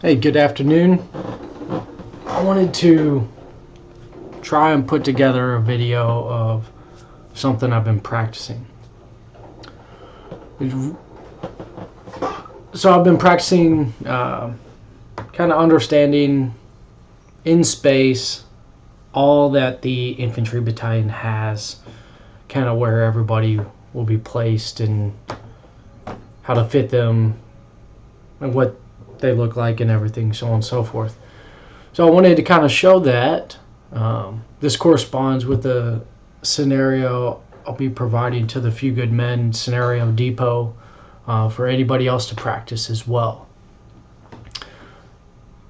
Hey, good afternoon. I wanted to try and put together a video of something I've been practicing. So I've been practicing kind of understanding in space all that the Infantry Battalion has, kind of where everybody will be placed and how to fit them and what they look like and everything, so on and so forth. So I wanted to kind of show that. This corresponds with the scenario I'll be providing to the Few Good Men scenario depot for anybody else to practice as well.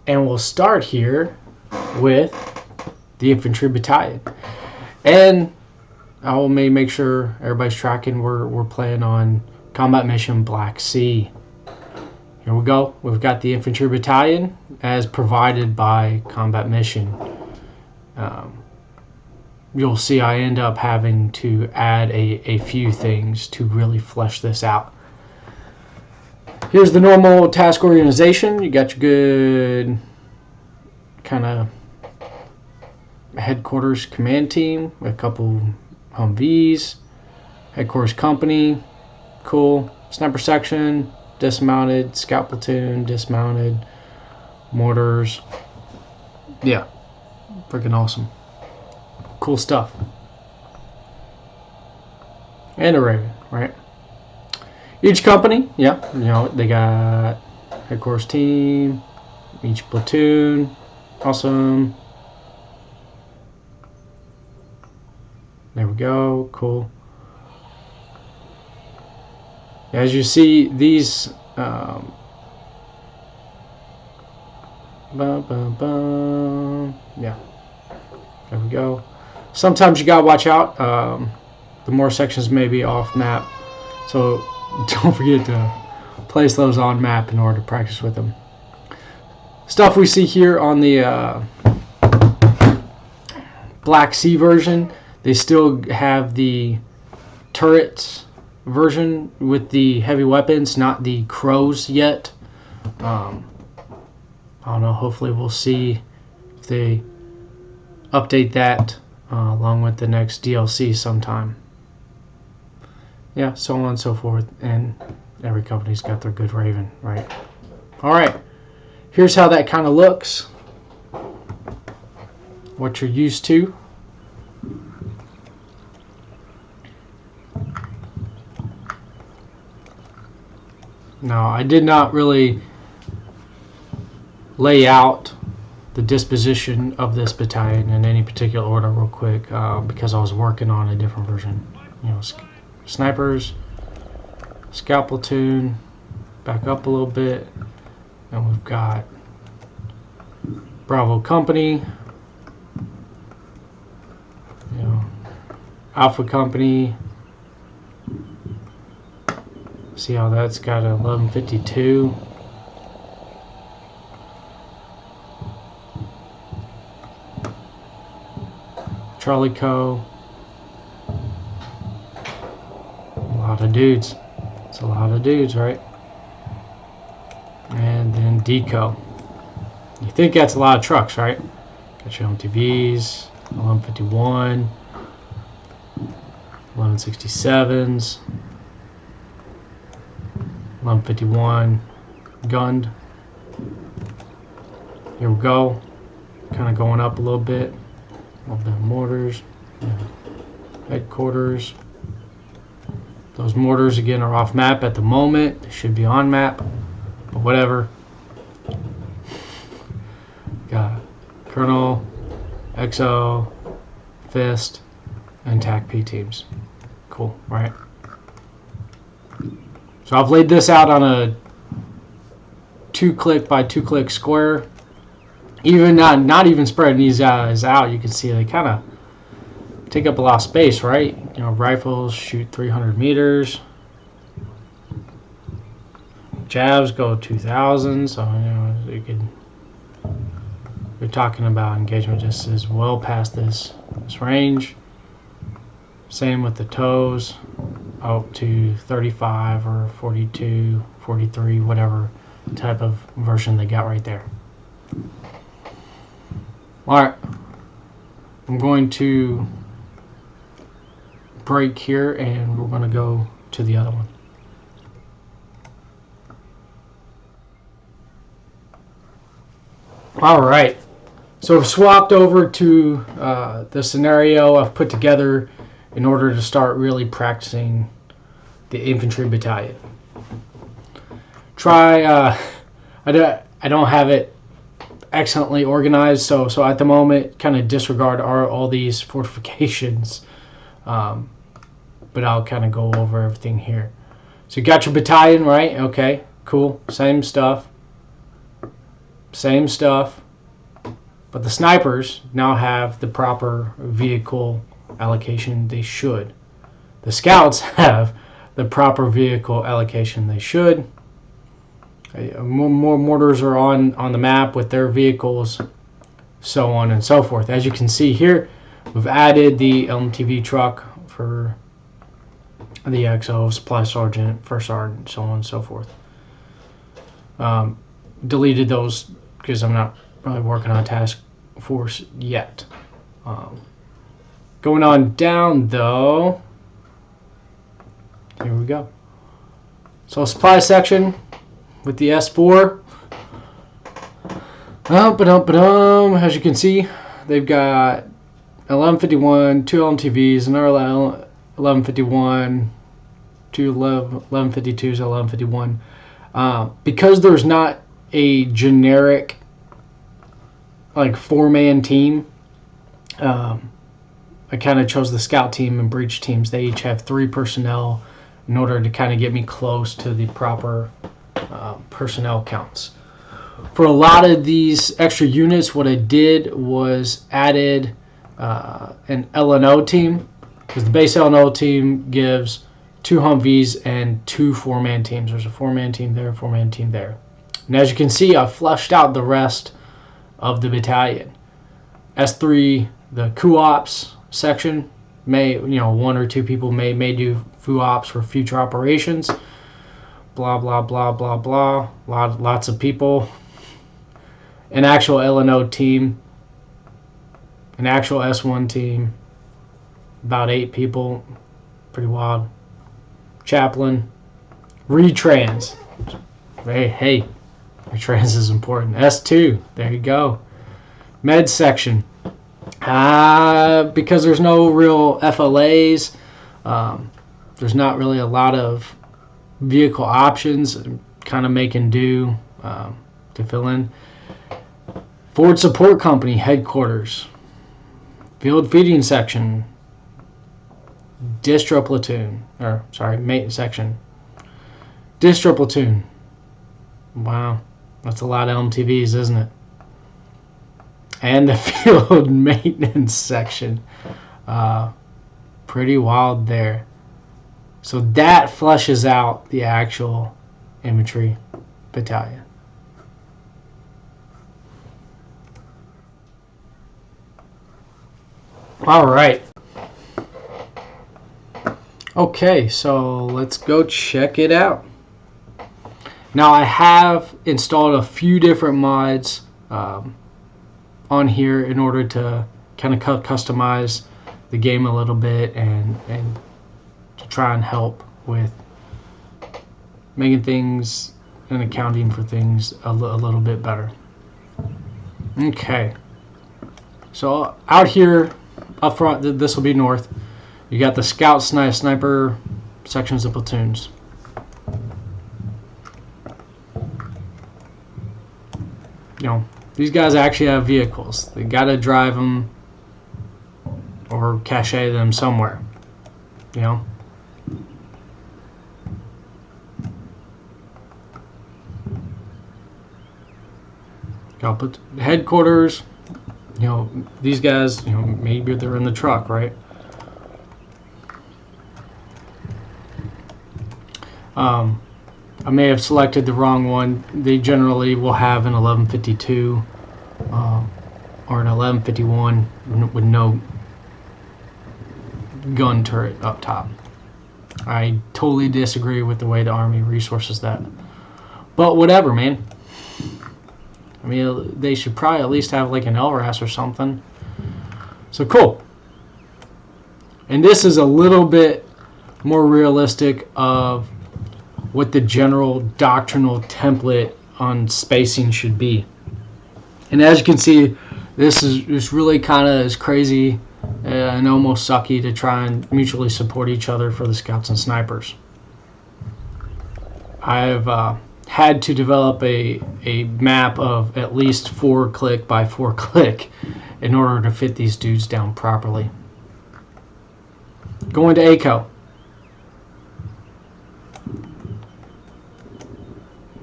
And we'll start here with the Infantry Battalion. And I will make sure everybody's tracking. We're playing on Combat Mission Black Sea. Here we go. We've got the Infantry Battalion as provided by Combat Mission. You'll see I end up having to add a few things to really flesh this out. Here's the normal task organization. You got your good kind of headquarters command team, a couple Humvees, headquarters company, cool, sniper section, dismounted, scout platoon, dismounted, mortars. Yeah, freaking awesome. Cool stuff. And a Raven, right? Each company, yeah, you know, they got headquarters team, each platoon, awesome. There we go, cool. As you see, these yeah, there we go. Sometimes you gotta watch out. The more sections may be off map, so don't forget to place those on map in order to practice with them. Stuff we see here on the Black Sea version, they still have the turrets version with the heavy weapons, not the crows yet. I don't know, hopefully we'll see if they update that along with the next DLC sometime. Yeah, so on and so forth, and every company's got their good Raven, right? Alright, here's how that kind of looks, what you're used to. Now, I did not really lay out the disposition of this battalion in any particular order real quick because I was working on a different version. You know, snipers, scout platoon, back up a little bit, and we've got Bravo company, you know, Alpha company. See how that's got a 1152. Charlie Co. A lot of dudes. It's a lot of dudes, right? And then Deco. You think that's a lot of trucks, right? Got your MTVs, 1151, 1167s. 1151 gunned. Here we go. Kind of going up a little bit. A little bit of mortars. Yeah. Headquarters. Those mortars again are off map at the moment. They should be on map, but whatever. Got Colonel, XO, Fist, and TAC P teams. Cool, right? So I've laid this out on a 2-click by 2-click square. Even not even spreading these guys out, you can see they kind of take up a lot of space, right? You know, rifles shoot 300 meters. Jabs go 2,000, so you know you could. You're talking about engagement distances well past this range. Same with the toes. Up to 35 or 42, 43, whatever type of version they got right there. Alright, I'm going to break here and we're going to go to the other one. Alright, so I've swapped over to the scenario I've put together in order to start really practicing the infantry battalion. I don't have it excellently organized, so at the moment kind of disregard all these fortifications, but I'll kind of go over everything here. So you got your battalion, right? Okay, cool, same stuff, but the snipers now have the proper vehicle allocation they should. The scouts have the proper vehicle allocation they should. More mortars are on the map with their vehicles, so on and so forth. As you can see here, we've added the LMTV truck for the XO, supply sergeant, first sergeant, so on and so forth. Deleted those because I'm not really working on task force yet. Going on down though, here we go. So supply section with the S4. As you can see, they've got 1151, 2 LMTVs, another 1151, 2 1152s, 1151. Because there's not a generic like 4-man team, I kind of chose the scout team and breach teams. They each have 3 personnel in order to kind of get me close to the proper personnel counts. For a lot of these extra units, what I did was added an LNO team, because the base LNO team gives 2 Humvees and 2 4-man teams. There's a 4-man team there, 4-man team there. And as you can see, I fleshed out the rest of the battalion. S3, the CUOPS section, may, 1 or 2 people may do FUOPS for future operations. Blah blah blah blah blah. Lots of people. An actual LNO team, an actual S1 team, about 8 people, pretty wild. Chaplain, retrans. Hey, retrans is important. S2, there you go. Med section. Because there's no real FLAs, there's not really a lot of vehicle options, kind of making do to fill in. Forward Support Company headquarters, field feeding section, distro platoon, maintenance section, distro platoon. Wow, that's a lot of LMTVs, isn't it? And the field maintenance section, pretty wild there. So that flushes out the actual infantry battalion. All right. Okay, so let's go check it out. Now I have installed a few different mods on here in order to kind of customize the game a little bit and to try and help with making things and accounting for things a little bit better. Okay, so out here up front, this will be north. You got the scout sniper sections of platoons. These guys actually have vehicles. They got to drive them or cache them somewhere. I'll put headquarters. These guys, maybe they're in the truck, right? I may have selected the wrong one. They generally will have an 1152 or an 1151 with no gun turret up top. I totally disagree with the way the Army resources that. But whatever, man. I mean, they should probably at least have like an LRAS or something. So cool. And this is a little bit more realistic of what the general doctrinal template on spacing should be. And as you can see, this is really kind of as crazy and almost sucky to try and mutually support each other for the scouts and snipers. I've had to develop a map of at least 4 click by 4 click in order to fit these dudes down properly. Going to ACO.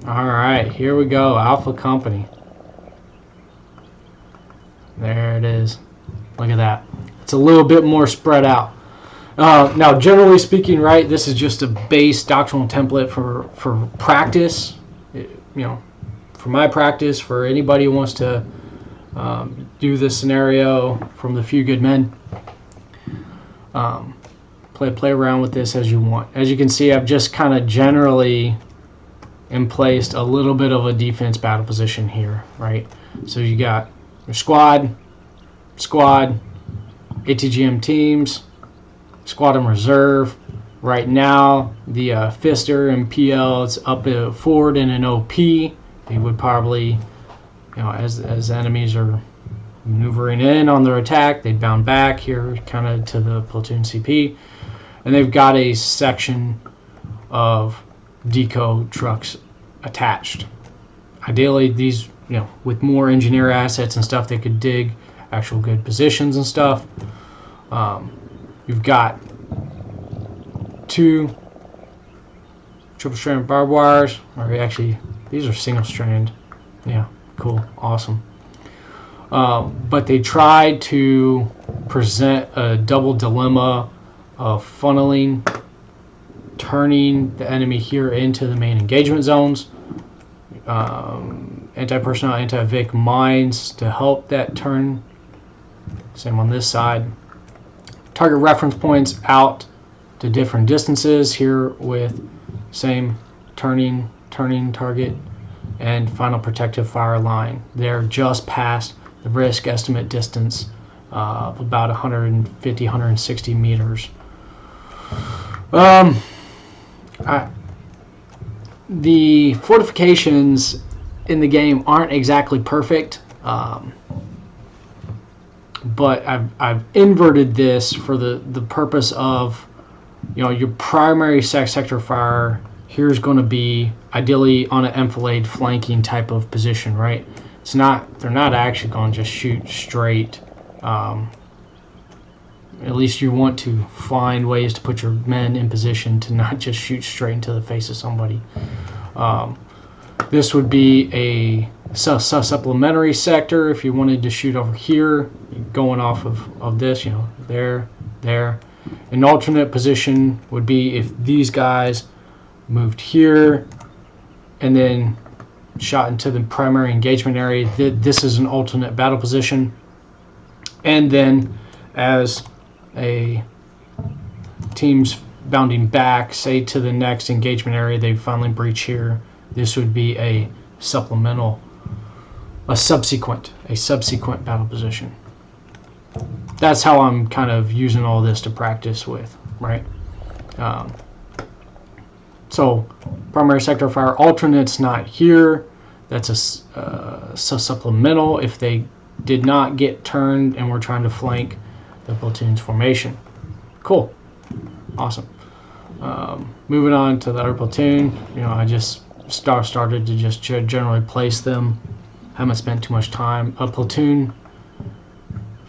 Alright, here we go. Alpha Company. There it is. Look at that. It's a little bit more spread out. Now, generally speaking, right, this is just a base doctrinal template for practice. For my practice, for anybody who wants to do this scenario from the Few Good Men. Play around with this as you want. As you can see, I've just kind of generally emplaced a little bit of a defense battle position here, right? So you got your squad, ATGM teams, squad and reserve. Right now, the Fister and PL is up forward in an OP. They would probably, as enemies are maneuvering in on their attack, they'd bound back here kind of to the platoon CP. And they've got a section of deco trucks attached. Ideally, these, with more engineer assets and stuff, they could dig actual good positions and stuff. You've got 2 triple strand barbed wires, or actually, these are single strand. Yeah, cool, awesome. But they tried to present a double dilemma of funneling, turning the enemy here into the main engagement zones, anti-personnel, anti-Vic mines to help that turn. Same on this side. Target reference points out to different distances here with same turning target, and final protective fire line. They're just past the risk estimate distance of about 150, 160 meters. The fortifications in the game aren't exactly perfect, but I've inverted this for the purpose of, your primary sector fire here is going to be ideally on an enfilade flanking type of position, right? They're not actually going to just shoot straight. At least you want to find ways to put your men in position to not just shoot straight into the face of somebody. This would be a supplementary sector if you wanted to shoot over here, going off of this, there. An alternate position would be if these guys moved here and then shot into the primary engagement area. This is an alternate battle position. And then as a team's bounding back, say to the next engagement area, they finally breach here, this would be a subsequent battle position. That's how I'm kind of using all this to practice with, right? So primary sector fire alternates not here. That's a supplemental if they did not get turned and we're trying to flank the platoon's formation. Cool, awesome. Moving on to the other platoon, I just started to just generally place them. Haven't spent too much time. A platoon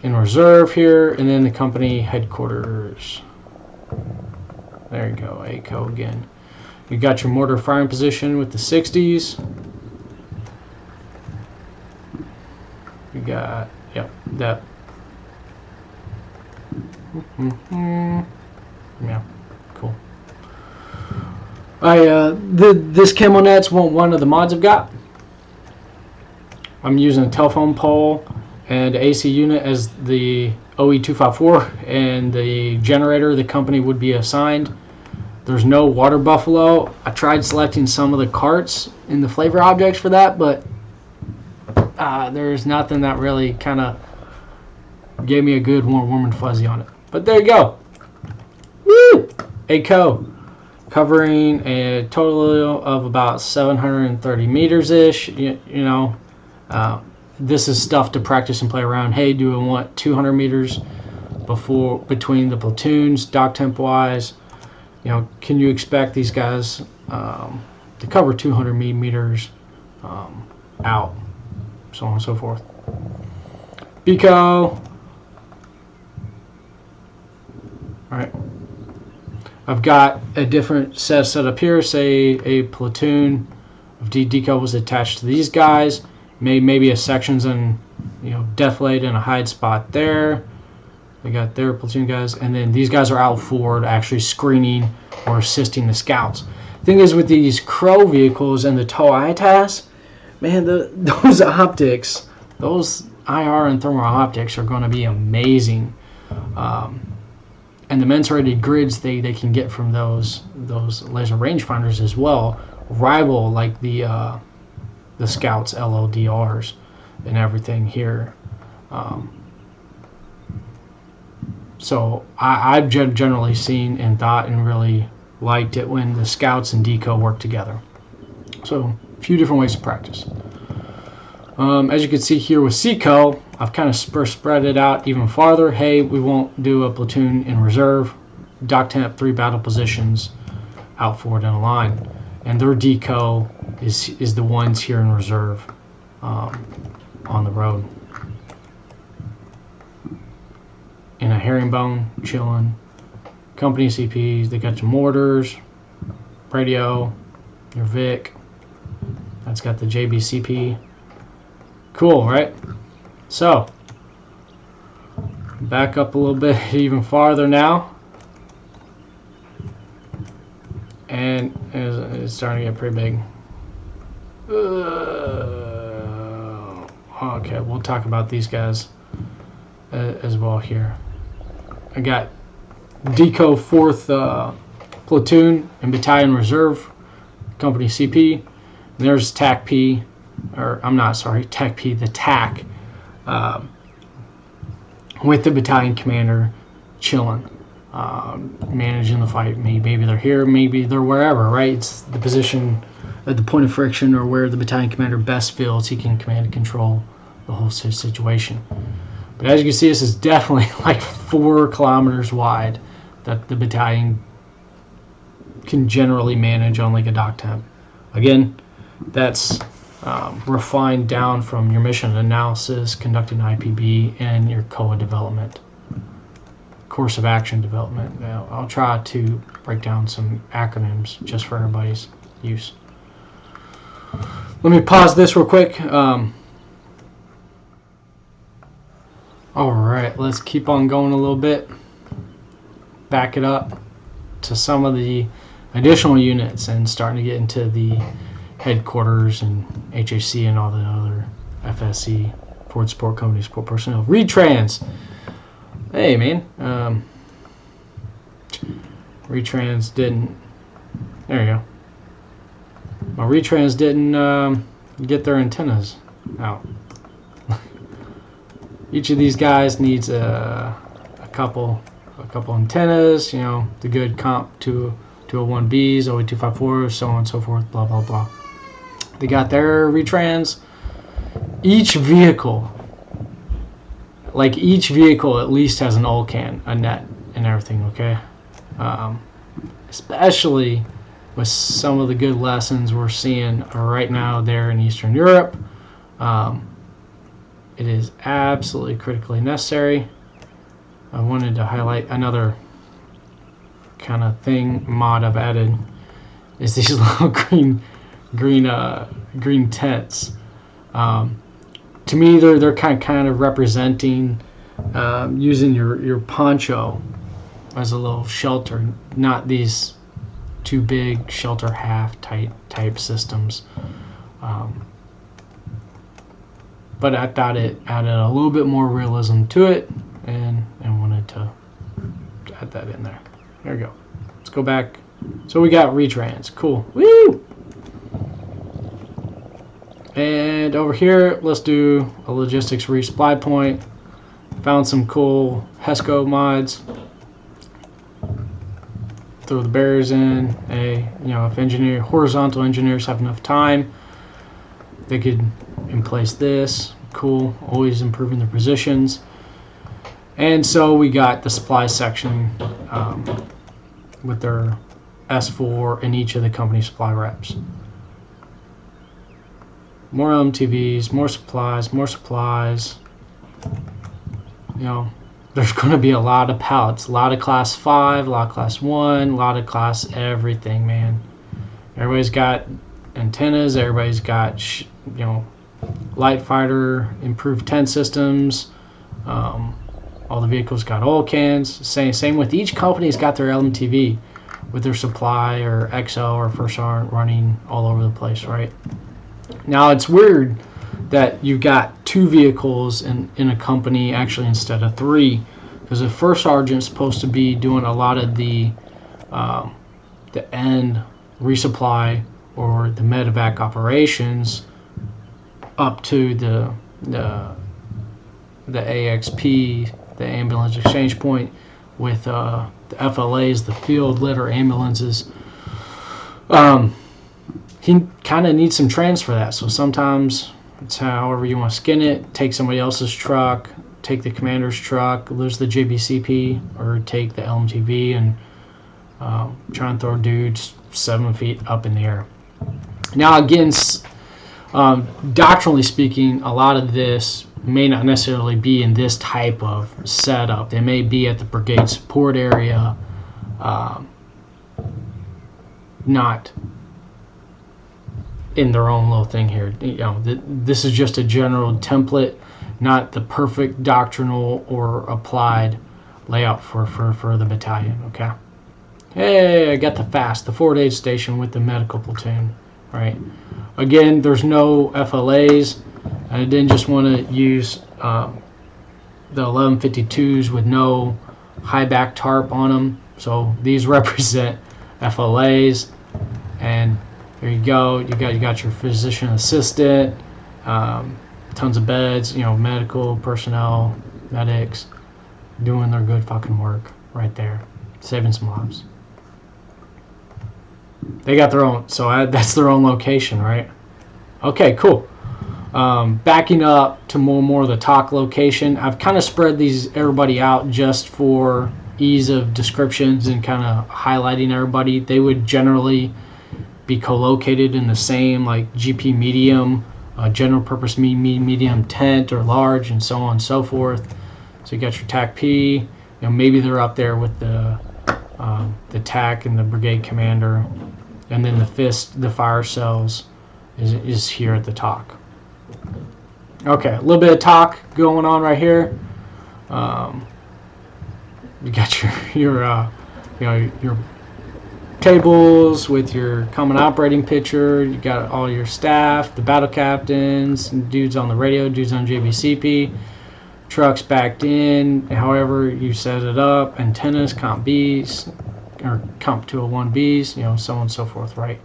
in reserve here, and then the company headquarters. There you go, ACO again. You got your mortar firing position with the 60s. You got, that. Yeah, cool. This camo net's one of the mods I've got. I'm using a telephone pole and AC unit as the OE254, and the generator the company would be assigned. There's no water buffalo. I tried selecting some of the carts in the flavor objects for that, but there's nothing that really kind of gave me a good warm and fuzzy on it. But there you go. Woo! ACO, covering a total of about 730 meters ish. This is stuff to practice and play around. Hey, do I want 200 meters between the platoons, dock temp wise? Can you expect these guys to cover 200 meters out, so on and so forth. Pico. All right. I've got a different set up here. Say a platoon of deco was attached to these guys. Maybe a section's in, defilade in a hide spot there. They got their platoon guys, and then these guys are out forward actually screening or assisting the scouts. Thing is, with these Crow vehicles and the TOW ITAS, man, those optics, those IR and thermal optics are going to be amazing. And the mensurated grids they can get from those laser rangefinders as well rival like the Scouts LLDRs and everything here. So I've generally seen and thought and really liked it when the Scouts and deco work together. So a few different ways to practice. As you can see here with Seco, I've kind of spread it out even farther. Hey, we won't do a platoon in reserve. Dock temp 3 battle positions out forward in a line. And their deco is the ones here in reserve on the road. In a herringbone, chilling. Company CPs, they got your mortars, radio, your Vic. That's got the JBCP. Cool, right? So, back up a little bit even farther now. And it's starting to get pretty big. Okay, we'll talk about these guys as well here. I got Deco 4th Platoon and Battalion Reserve, Company CP. And there's TAC P, or I'm not sorry, TAC P, the TAC, with the battalion commander chilling, managing the fight. Maybe they're here, maybe they're wherever, right? It's the position at the point of friction or where the battalion commander best feels he can command and control the whole situation. But as you can see, this is definitely like 4 kilometers wide that the battalion can generally manage on like a dock temp. Again, that's refined down from your mission analysis, conducting IPB, and your COA development, course of action development. Now, I'll try to break down some acronyms just for everybody's use. Let me pause this real quick. All right, let's keep on going a little bit. Back it up to some of the additional units and starting to get into the headquarters and HAC and all the other FSC, Forward Support Company support personnel. Retrans. Hey, man. Retrans didn't. There you go. My retrans didn't get their antennas out. Each of these guys needs a couple antennas, the good comp 201Bs, OE254s, so on and so forth, blah, blah, blah. They got their retrans. Each vehicle at least has an OLCAN, a net, and everything, okay? Especially with some of the good lessons we're seeing right now there in Eastern Europe. It is absolutely critically necessary. I wanted to highlight another kind of thing mod I've added is these little green tents. To me, they're kind of representing using your poncho as a little shelter, not these too big shelter half type systems. But I thought it added a little bit more realism to it, and wanted to add that in there. There we go. Let's go back So we got retrans. Cool. Woo! And over here, let's do a logistics resupply point. Found some cool HESCO mods. Throw the barriers in. If horizontal engineers have enough time, they could emplace this. Cool. Always improving their positions. And so we got the supply section with their S4 in each of the company supply reps. More MTVs, more supplies, more supplies. There's going to be a lot of pallets, a lot of class 5, a lot of class 1, a lot of class everything, man. Everybody's got antennas, everybody's got, light fighter, improved tent systems. All the vehicles got oil cans. Same with each company's got their LMTV with their supply or XL or first sergeant running all over the place, right? Now it's weird that you got 2 vehicles in a company actually instead of 3, because the first sergeant's supposed to be doing a lot of the end resupply or the medevac operations up to the AXP, the ambulance exchange point, with the FLAs, the field litter ambulances. He kind of needs some trans for that. So sometimes it's however you want to skin it. Take somebody else's truck, take the commander's truck, lose the JBCP, or take the LMTV and try and throw dudes 7 feet up in the air. Now again, doctrinally speaking, a lot of this may not necessarily be in this type of setup. They may be at the brigade support area, not in their own little thing here. This is just a general template, not the perfect doctrinal or applied layout for the battalion. Okay. Hey, I got the FAST, the forward aid station with the medical platoon. Right. Again, there's no FLAs. I didn't just want to use the 1152s with no high back tarp on them. So these represent FLAs, and there you go. You got your physician assistant, tons of beds. Medical personnel, medics, doing their good fucking work right there, saving some lives. They got their own, so that's their own location, right? Okay, cool. Backing up to more of the TOC location, I've kind of spread everybody out just for ease of descriptions and kind of highlighting everybody. They would generally be co-located in the same like GP medium, general purpose medium tent or large, and so on and so forth. So you got your TAC P. Maybe they're up there with the TAC and the brigade commander, and then the fire cells is here at the TOC. Okay, a little bit of TOC going on right here. You got your tables with your common operating picture. You got all your staff, the battle captains, dudes on the radio, dudes on JVCP, trucks backed in, however you set it up, antennas, Comp Bs, or Comp 201Bs, so on and so forth, right?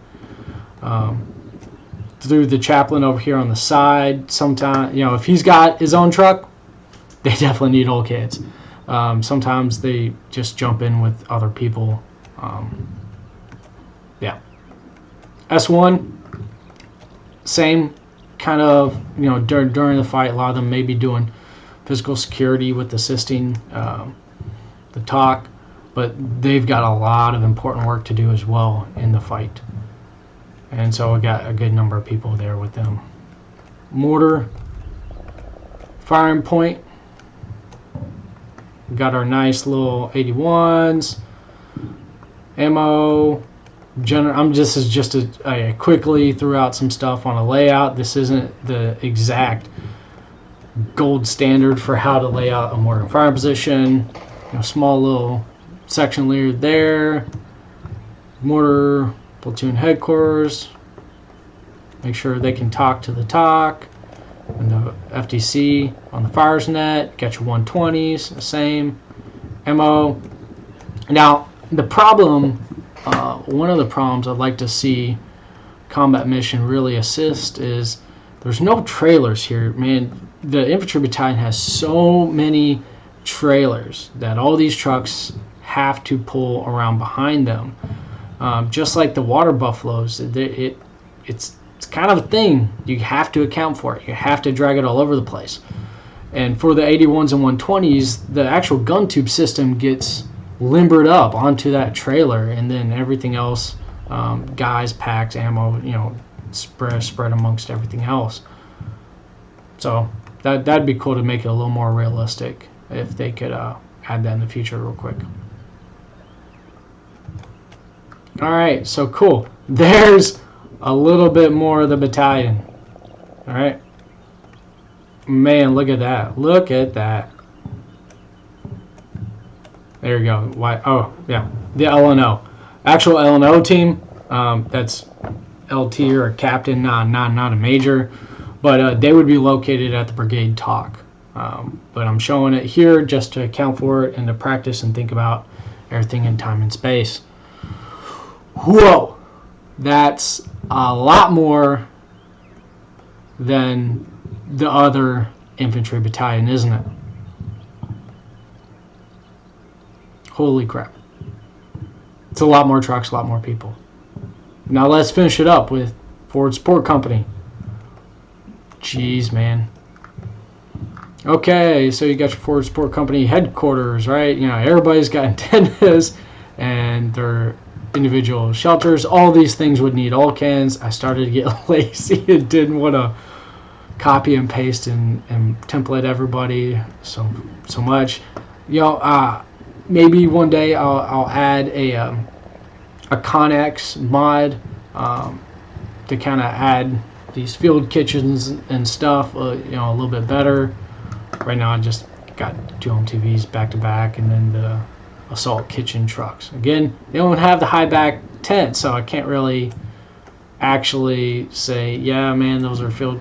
Through the chaplain over here on the side. Sometimes, if he's got his own truck, they definitely need old kids. Sometimes they just jump in with other people. Yeah. S1, same kind of, during the fight, a lot of them may be doing physical security with assisting the TOC, but they've got a lot of important work to do as well in the fight. And so we got a good number of people there with them. Mortar, firing point. We got our nice little 81s. Ammo. This is just I quickly threw out some stuff on a layout. This isn't the exact gold standard for how to lay out a mortar firing position. Small little section leader there. Mortar platoon headquarters. Make sure they can talk to the TOC and the FDC on the fires net. Got your 120s, the same. Ammo. Now, the problem one of the problems I'd like to see combat mission really assist is there's no trailers here, man. The infantry battalion has so many trailers that all these trucks have to pull around behind them. Just like the water buffaloes, it's kind of a thing. You have to account for it. You have to drag it all over the place. And for the 81s and 120s, the actual gun tube system gets limbered up onto that trailer, and then everything else, guys, packs, ammo, spread amongst everything else. So that'd be cool to make it a little more realistic if they could add that in the future real quick. All right, so cool. There's a little bit more of the battalion. All right. Man, look at that. Look at that. There you go. Why? Oh, yeah. The LNO. Actual LNO team, that's LT or a captain, not a major. But they would be located at the brigade talk. But I'm showing it here just to account for it and to practice and think about everything in time and space. Whoa! That's a lot more than the other infantry battalion, isn't it? Holy crap. It's a lot more trucks, a lot more people. Now let's finish it up with Forward Support Company. Jeez, man. Okay, so you got your Forward Support Company headquarters, right? Everybody's got antennas and their individual shelters. All these things would need all cans. I started to get lazy and didn't want to copy and paste and template everybody so much. Maybe one day I'll add a Connex mod to kind of add these field kitchens and stuff a little bit better. Right now I just got 2 MTVs back to back, and then the assault kitchen trucks. Again, they don't have the high back tent, so I can't really actually say, yeah, man, those are field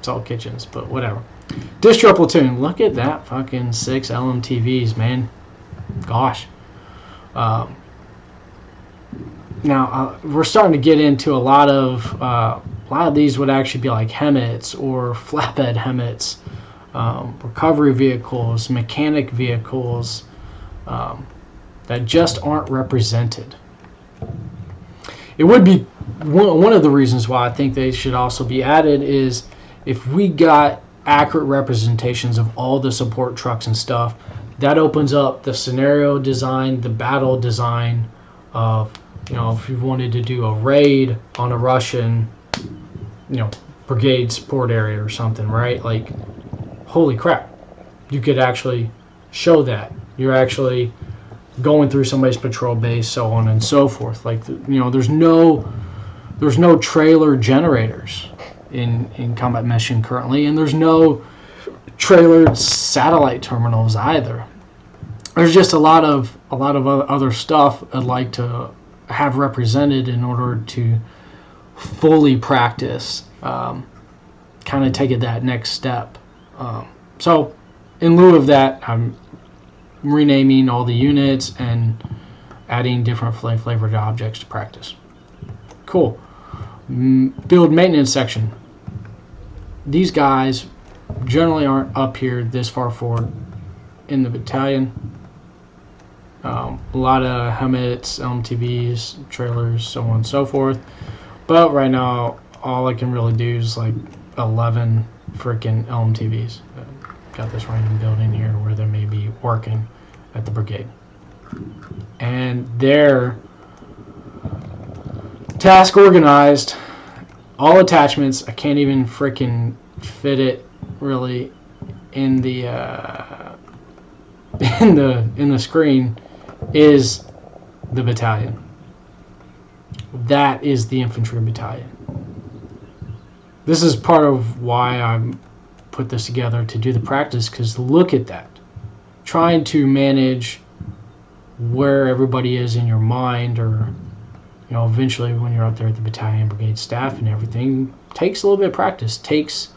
assault kitchens, but whatever. Distro platoon, look at that fucking 6 LMTVs, man. Gosh. Now we're starting to get into a lot of these would actually be like HEMTs or flatbed HEMTs, recovery vehicles, mechanic vehicles that just aren't represented. It would be one of the reasons why I think they should also be added is if we got accurate representations of all the support trucks and stuff, that opens up the scenario design, the battle design of, if you wanted to do a raid on a Russian, brigade support area or something, right? Like, holy crap, you could actually show that. You're actually going through somebody's patrol base, so on and so forth. Like, there's no trailer generators in combat mission currently, and there's no trailered satellite terminals either. There's just a lot of other stuff I'd like to have represented in order to fully practice, kind of take it that next step. So in lieu of that, I'm renaming all the units and adding different flavored objects to practice. Cool. Field maintenance section. These guys generally aren't up here this far forward in the battalion. A lot of HEMTs, LMTVs, trailers, so on and so forth. But right now, all I can really do is like 11 freaking LMTVs. Got this random building here where they may be working at the brigade. And they're task organized, all attachments. I can't even freaking fit it really in the in the screen. Is the battalion. That is the infantry battalion. This is part of why I put this together to do the practice, because look at that. Trying to manage where everybody is in your mind, or eventually when you're out there at the battalion, brigade staff and everything, takes a little bit of practice, takes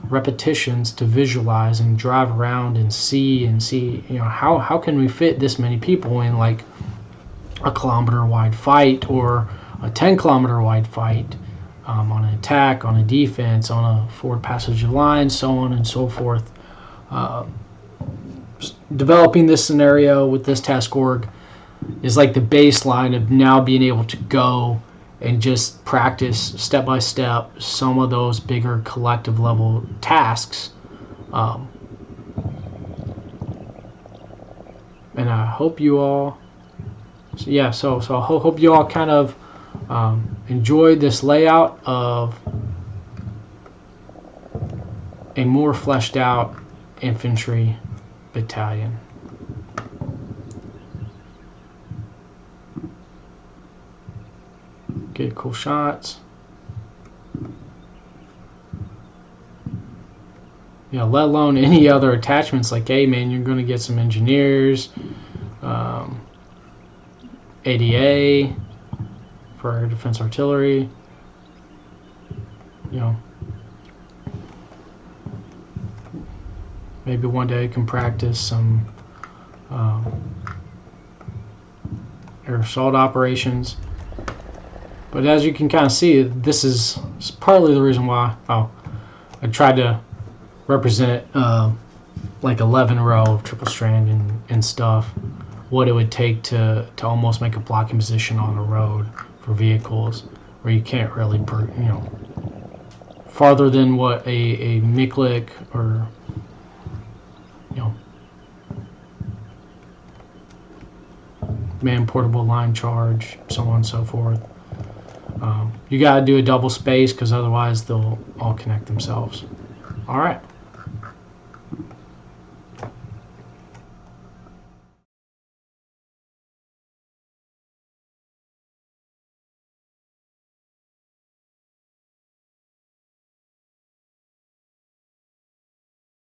repetitions to visualize and drive around and see how can we fit this many people in like a kilometer wide fight or a 10-kilometer wide fight, on an attack, on a defense, on a forward passage of lines, so on and so forth. Developing this scenario with this task org is like the baseline of now being able to go and just practice step by step some of those bigger collective level tasks. And I hope you all, so I hope you all kind of enjoyed this layout of a more fleshed out infantry battalion. Get cool shots. Let alone any other attachments, like, hey man, you're going to get some engineers, ADA for air defense artillery. Maybe one day you can practice some air assault operations. But as you can kind of see, this is partly the reason why I tried to represent like 11 row of triple strand and stuff, what it would take to almost make a blocking position on a road for vehicles where you can't really, farther than what a Miklik or man portable line charge, so on and so forth. You got to do a double space because otherwise they'll all connect themselves. All right.